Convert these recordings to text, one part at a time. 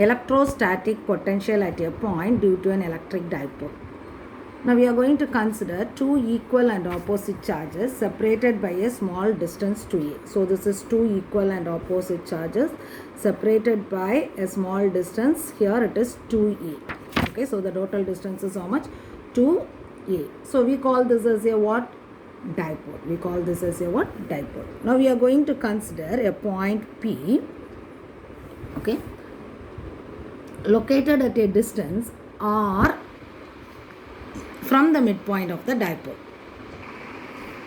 electrostatic potential at a point due to an electric dipole. Now we are going to consider two equal and opposite charges separated by a small distance to a. So this is two equal and opposite charges separated by a small distance. Here it is 2a. Okay, so the total distance is how much? 2a. So we call this as a what? Dipole. We call this as a what? Dipole. Now we are going to consider a point P, okay, located at a distance r from the midpoint of the dipole.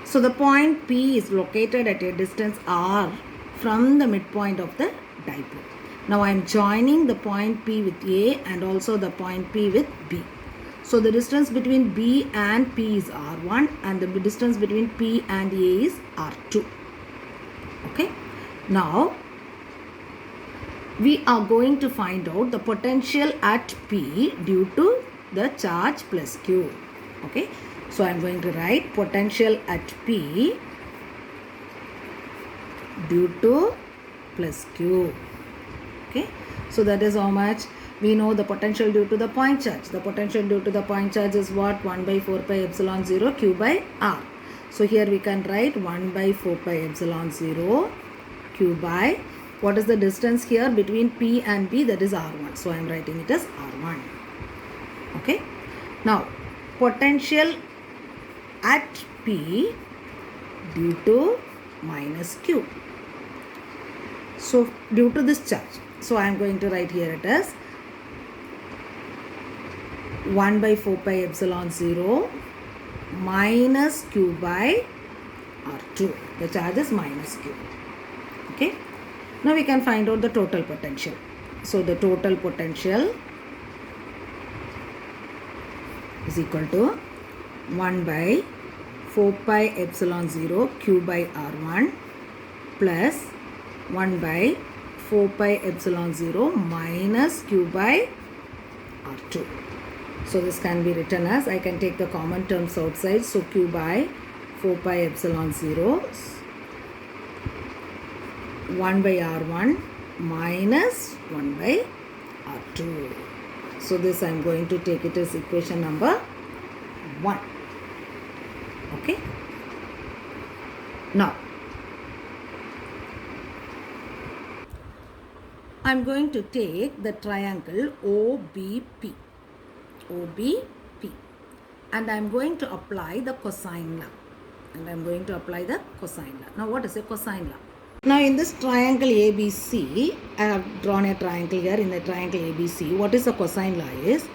So the point P is located at a distance r from the midpoint of the dipole. Now I am joining the point P with A and also the point P with B. So the distance between B and P is r1 and the distance between P and A is r2. Okay. Now we are going to find out the potential at P due to the charge plus Q. Okay, so I am going to write potential at P due to plus Q. Okay, so that is how much we know the potential due to the point charge. The potential due to the point charge is what? 1 by 4 pi epsilon 0 Q by R. So here we can write 1 by 4 pi epsilon 0 Q by, what is the distance here between P and B? That is R1. So I am writing it as R1. Okay. Now potential at P due to minus Q. So due to this charge. So I am going to write here it as 1 by 4 pi epsilon 0 minus Q by R2. The charge is minus Q. Okay. Now we can find out the total potential. So the total potential is equal to 1 by 4 pi epsilon 0 Q by R1 plus 1 by 4 pi epsilon 0 minus Q by R2. So this can be written as, I can take the common terms outside. So Q by 4 pi epsilon 0 1 by R1 minus 1 by R2. So this I am going to take it as equation number 1. Okay. Now I am going to take the triangle OBP. OBP. And I am going to apply the cosine law. Now what is a cosine law? Now in this triangle ABC, I have drawn a triangle here. In the triangle ABC, what is the cosine law is,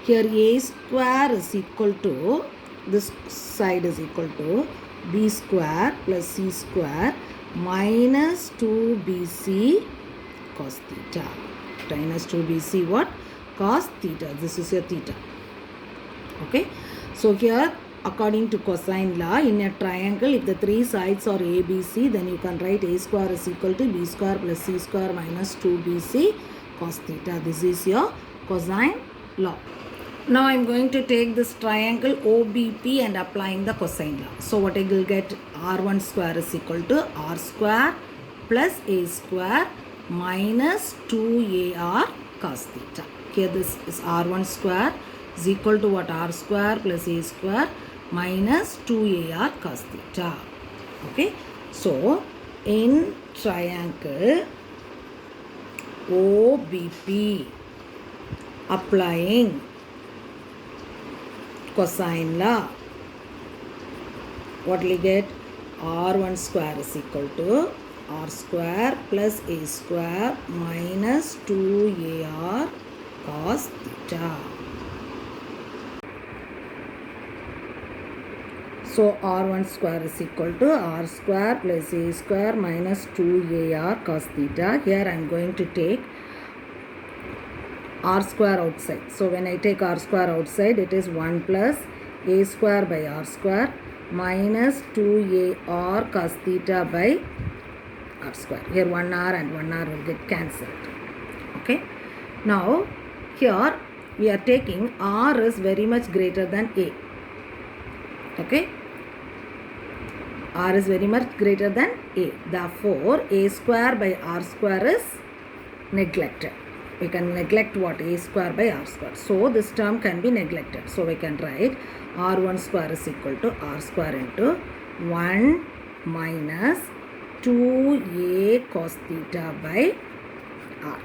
here A square is equal to, this side is equal to B square plus C square minus 2BC cos theta. Minus 2BC what? Cos theta. This is your theta. Okay. So here, according to cosine law, in a triangle, if the three sides are ABC, then you can write A square is equal to B square plus C square minus 2BC cos theta. This is your cosine law. Now I am going to take this triangle OBP and applying the cosine law. So what I will get? R1 square is equal to R square plus A square minus 2AR cos theta. Here this is R1 square is equal to what? R square plus A square minus 2AR cos theta. Okay. So in triangle OBP, applying cosine law, what will you get? R1 square is equal to R square plus A square minus 2AR cos theta. So R1 square is equal to R square plus A square minus 2AR cos theta. Here I am going to take R square outside. So when I take R square outside, it is 1 plus A square by R square minus 2AR cos theta by R square. Here 1R and 1R will get cancelled. Okay. Now here we are taking R is very much greater than A. Okay. R is very much greater than A. Therefore, A square by R square is neglected. we can neglect what? A square by R square. So this term can be neglected. So we can write R1 square is equal to R square into 1 minus 2A cos theta by R.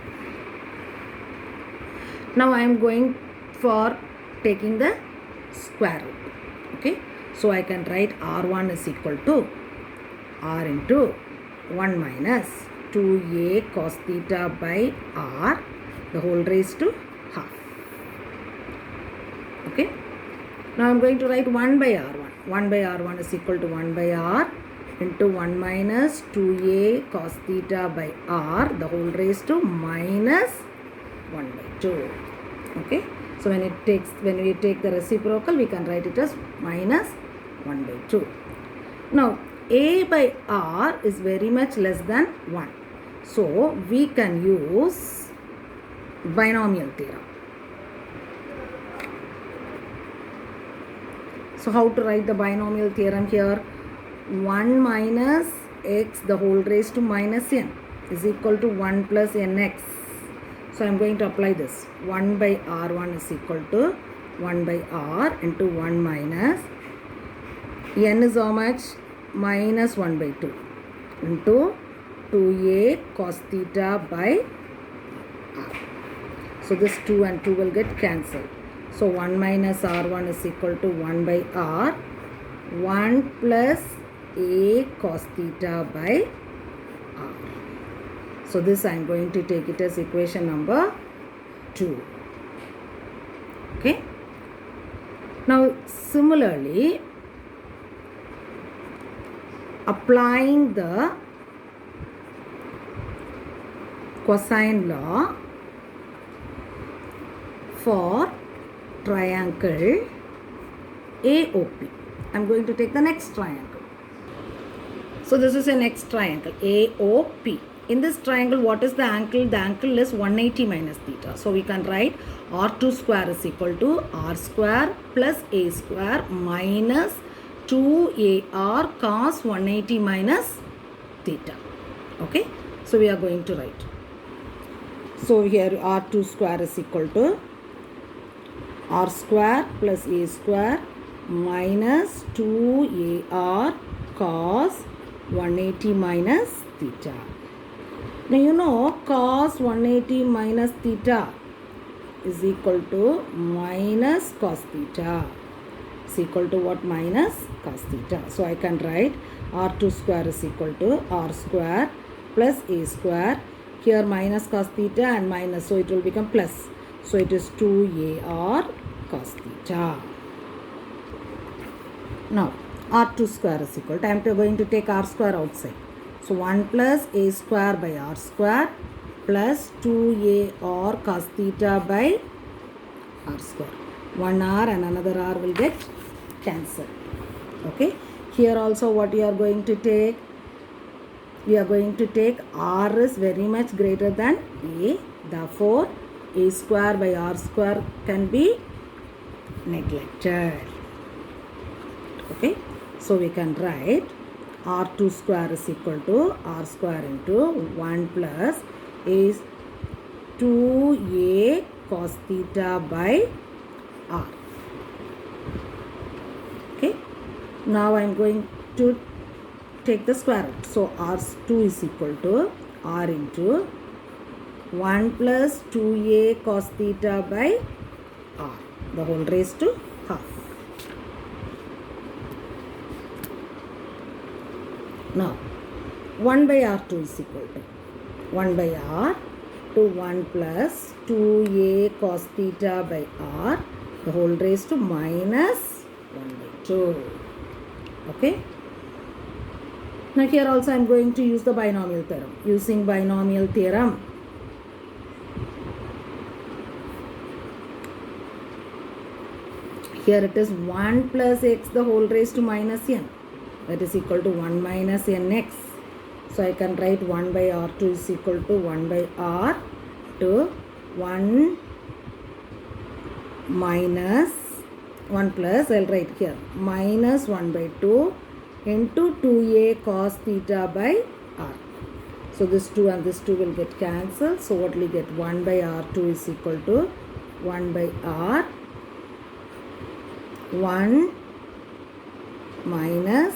Now I am going for taking the square root. Okay. So I can write R1 is equal to R into 1 minus 2A cos theta by R, the whole raised to half. Okay. Now I am going to write 1 by R1. 1 by R1 is equal to 1 by R into 1 minus 2A cos theta by R, the whole raised to minus 1 by 2. Okay. So when we take the reciprocal, we can write it as minus 1 by 2. Now A by R is very much less than 1. So we can use binomial theorem. So how to write the binomial theorem here? 1 minus x the whole raised to minus n is equal to 1 plus nx. So I am going to apply this. 1 by R1 is equal to 1 by R into 1 minus n is how much? Minus 1 by 2 into 2A cos theta by R. So this 2 and 2 will get cancelled. So 1 minus R1 is equal to 1 by R, 1 plus A cos theta by R. So this I am going to take it as equation number 2. Okay. Now similarly, applying the cosine law for triangle AOP. I am going to take the next triangle. So this is a next triangle AOP. In this triangle, what is the angle? The angle is 180 minus theta. So we can write R2 square is equal to R square plus A square minus 2AR cos 180 minus theta. Okay. So we are going to write. So here R2 square is equal to R square plus A square minus 2AR cos 180 minus theta. Now you know cos 180 minus theta is equal to minus cos theta. Is equal to what? Minus cos theta. So I can write R2 square is equal to R square plus A square. Here minus cos theta and minus, so it will become plus. So it is 2AR cos theta. Now R2 square is equal to, I am going to take R square outside. So 1 plus A square by R square plus 2AR cos theta by R square. 1 R and another R will get cancelled. Okay. Here also what you are going to take? We are going to take R is very much greater than A. Therefore, A square by R square can be neglected. Okay. So we can write R2 square is equal to R square into 1 plus A 2A cos theta by R. Okay. Now I am going to take the square root. So R2 is equal to R into 1 plus 2A cos theta by R, the whole raised to half. Now 1 by R2 is equal to 1 by R to 1 plus 2A cos theta by R, the whole raised to minus 1 by 2. Okay. Now here also I am going to use the binomial theorem. Using binomial theorem, here it is 1 plus x the whole raised to minus n, that is equal to 1 minus nx. So I can write 1 by R2 is equal to 1 by R to 1 minus 1 plus, I will write here minus 1 by 2 into 2A cos theta by R. So this 2 and this 2 will get cancelled. So what will we get? 1 by R2 is equal to 1 by R 1 minus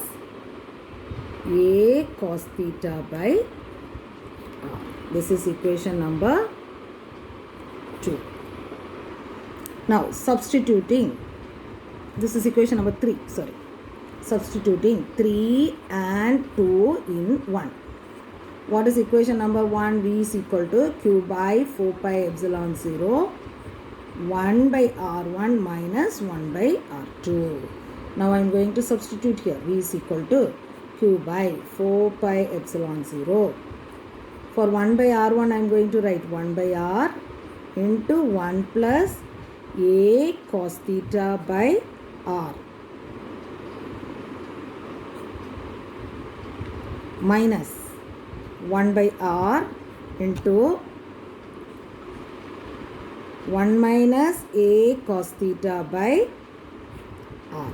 A cos theta by R. This is equation number 2. Now substituting, this is equation number 3, sorry. Substituting 3 and 2 in 1. What is equation number 1? V is equal to Q by 4 pi epsilon 0 1 by R1 minus 1 by R2. Now I am going to substitute here. V is equal to Q by 4 pi epsilon 0. For 1 by R1 I am going to write 1 by R into 1 plus A cos theta by R minus 1 by R into 1 minus A cos theta by R.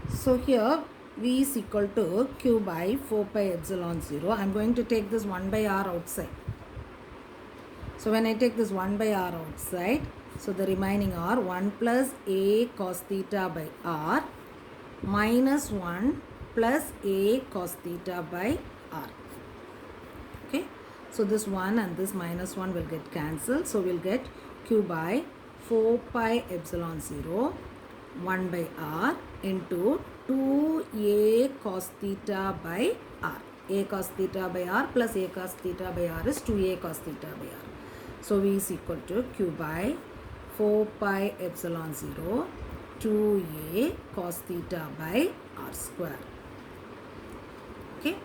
So here V is equal to Q by 4 pi epsilon 0. I am going to take this 1 by R outside. So when I take this 1 by R outside, so the remaining R 1 plus A cos theta by R minus 1 plus A cos theta by R. Okay. So this 1 and this minus 1 will get cancelled. So we'll get Q by 4 pi epsilon 0 1 by R into 2A cos theta by R. A cos theta by R plus A cos theta by R is 2A cos theta by R. So V is equal to Q by 4 pi epsilon 0 2A cos theta by R square. Okay.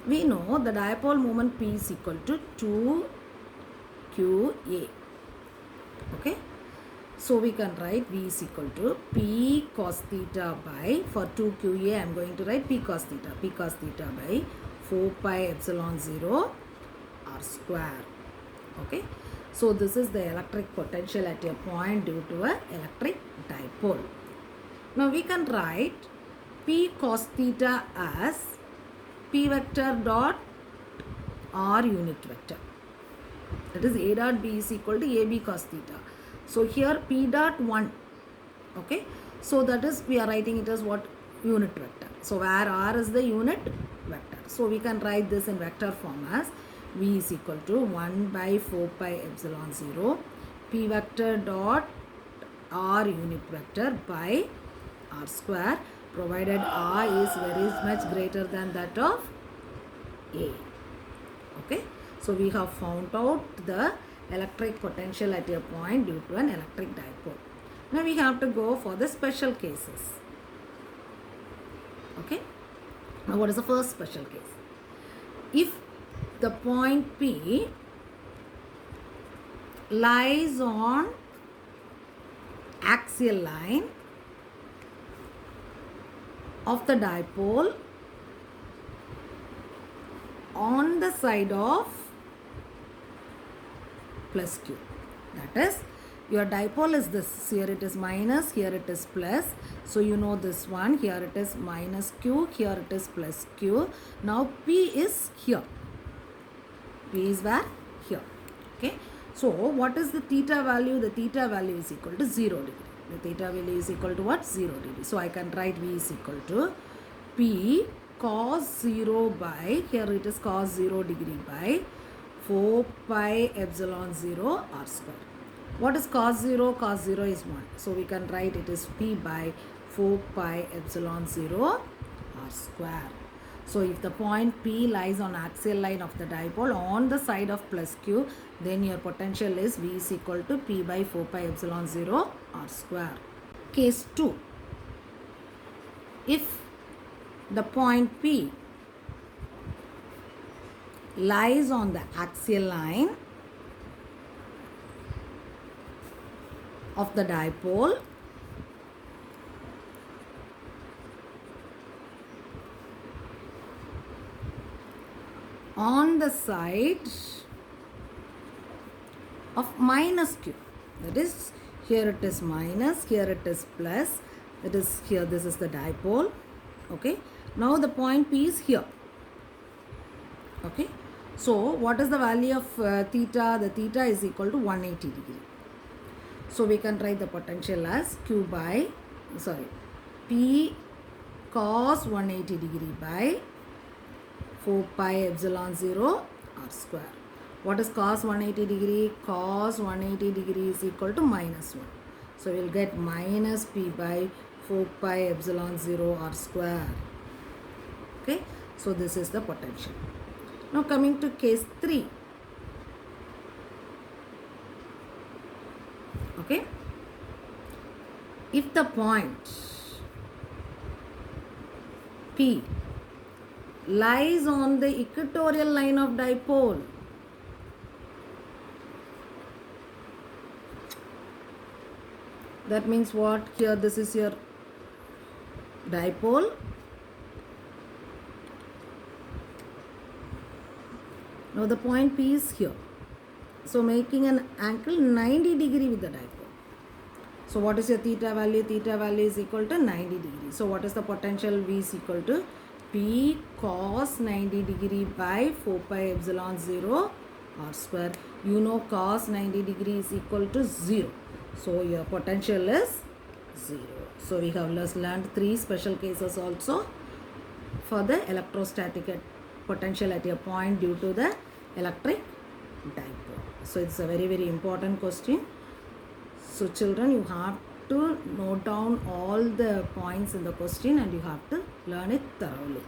We know the dipole moment P is equal to 2QA. Okay. So we can write V is equal to P cos theta by, for 2QA I am going to write P cos theta by 4 pi epsilon 0 R square. Okay. So this is the electric potential at a point due to an electric dipole. Now we can write P cos theta as P vector dot R unit vector. That is A dot B is equal to AB cos theta. So here P dot 1. Okay. So that is, we are writing it as what? Unit vector. So where R is the unit vector. So we can write this in vector form as V is equal to 1 by 4 pi epsilon 0 P vector dot R unit vector by R square, provided R is very much greater than that of A. Okay. So we have found out the electric potential at a point due to an electric dipole. Now we have to go for the special cases. Okay. Now what is the first special case? If the point P lies on axial line of the dipole on the side of plus Q. That is, your dipole is this. Here it is minus, here it is plus. So you know this one. Here it is minus Q, here it is plus Q. Now P is here. P is where? Here. Okay. So what is the theta value? The theta value is equal to 0 degree. The theta value is equal to what? 0 degree. So I can write V is equal to P cos 0 by, here it is cos 0 degree by 4 pi epsilon 0 R square. What is cos 0? Cos 0 is 1. So we can write it is P by 4 pi epsilon 0 R square. So if the point P lies on axial line of the dipole on the side of plus Q, then your potential is V is equal to P by 4 pi epsilon 0 R square. Case 2. If the point P lies on the axial line of the dipole on the side of minus Q. That is, here it is minus, here it is plus. It is here, this is the dipole. Okay. Now the point P is here. Okay. So what is the value of theta? The theta is equal to 180 degree. So we can write the potential as Q by, P cos 180 degree by 4 pi epsilon 0 r square. What is cos 180 degree? Cos 180 degree is equal to minus 1. So we will get minus P by 4 pi epsilon 0 r square. Okay. So this is the potential. Now coming to case 3. Okay. If the point P lies on the equatorial line of dipole, that means what? Here this is your dipole. Now the point P is here. So making an angle 90 degree with the dipole. So what is your theta value? Theta value is equal to 90 degree. So what is the potential? V is equal to P cos 90 degree by 4 pi epsilon 0 r square. You know cos 90 degree is equal to 0. So your potential is 0. So we have learned 3 special cases also for the electrostatic potential at a point due to the electric dipole. So it's a very, very important question. So children, you have to note down all the points in the question and you have to learn it thoroughly.